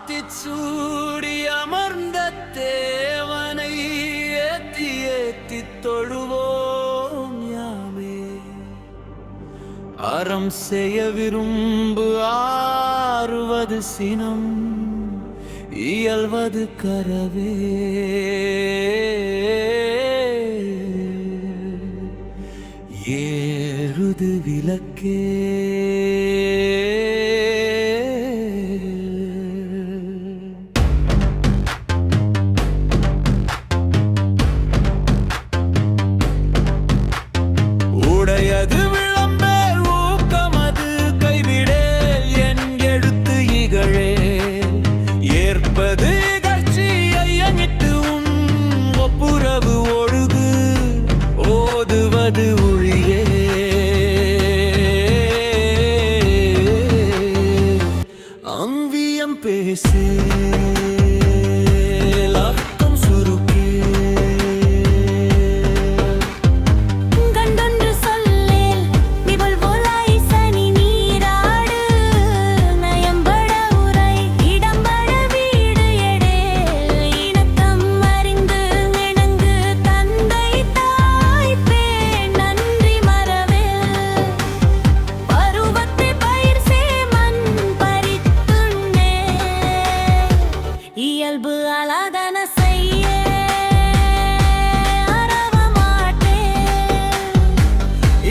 ஆத்திச்சூடி அமர்ந்த தேவனை ஏத்தி ஏத்தி தொழுவோம் யாமே. அறம் செய்ய விரும்பு ஆறுவது சினம், இயல்வது கரவே. ஏறுது விளக்கே உடையது விளம்பேல் ஊக்கமது கைவிடேல் என் எழுத்து இகழே. ஏற்பது இகழ்ச்சி ஐயமிட்டு உன் ஒப்புரவு ஒழுகு ஓதுவது ஒழியே. அங்கியம் பேசே இயல்பு அலாதன செய்ய அறவமாட்டே.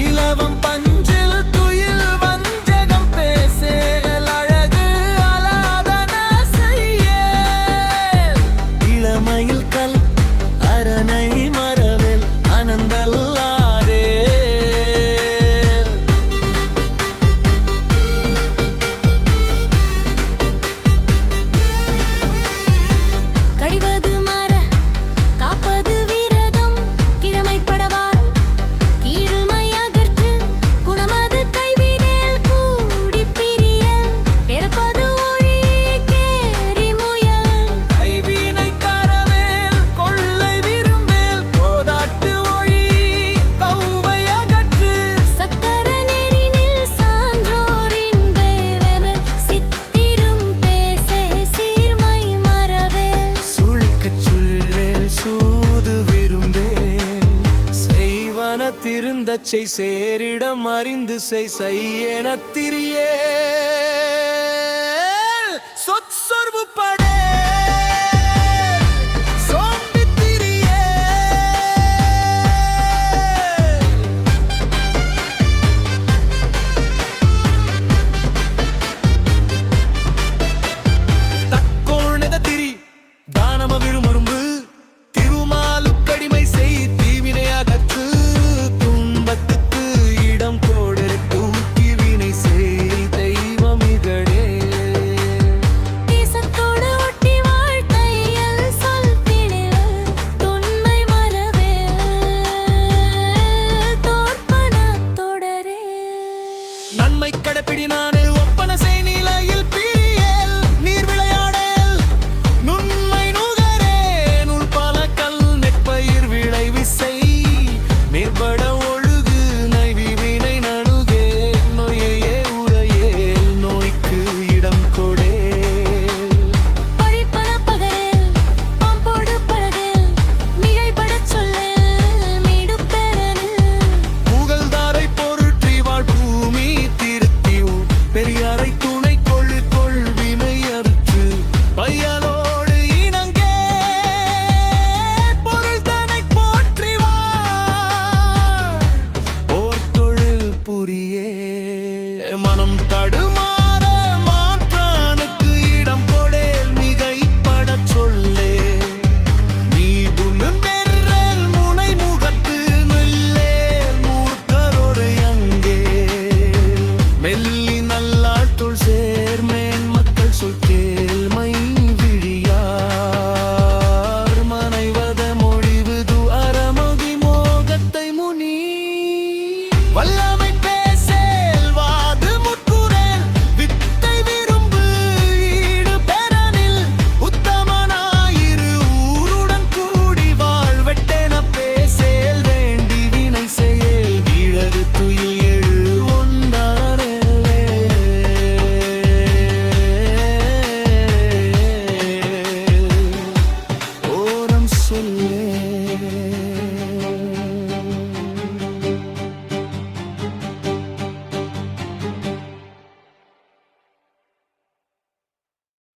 இலவம் பஞ்சில் துயில் வஞ்சகம் பேசேல் அழகு அலாதன செய்ய. இளமையில் கல் அரணை மரவில் அனந்தல்லாதே. கழிவது மர காப்பது விரதம் கிழமைப்படவார் கீழ்மை அகற்று குணமது கைவிடேல் கூடி பிரியல். பிறப்பது ஒழி கேரி முயல் கைவினை கரவேல் கொள்ளை விரும்பேல் போதாட்டு ஒழி கௌவை அகற்று. சக்கர நெறினில் சான்றோரின் வேவல் சித்திரும் பேசே சீர்மை மரவேல். சுழிக்கச் சொல்லேல் சூது விரும்பேல் செய்வன திருந்தச் செய் சேரிடம் அறிந்து செய் செய்யெனத் திரியேல். சொற்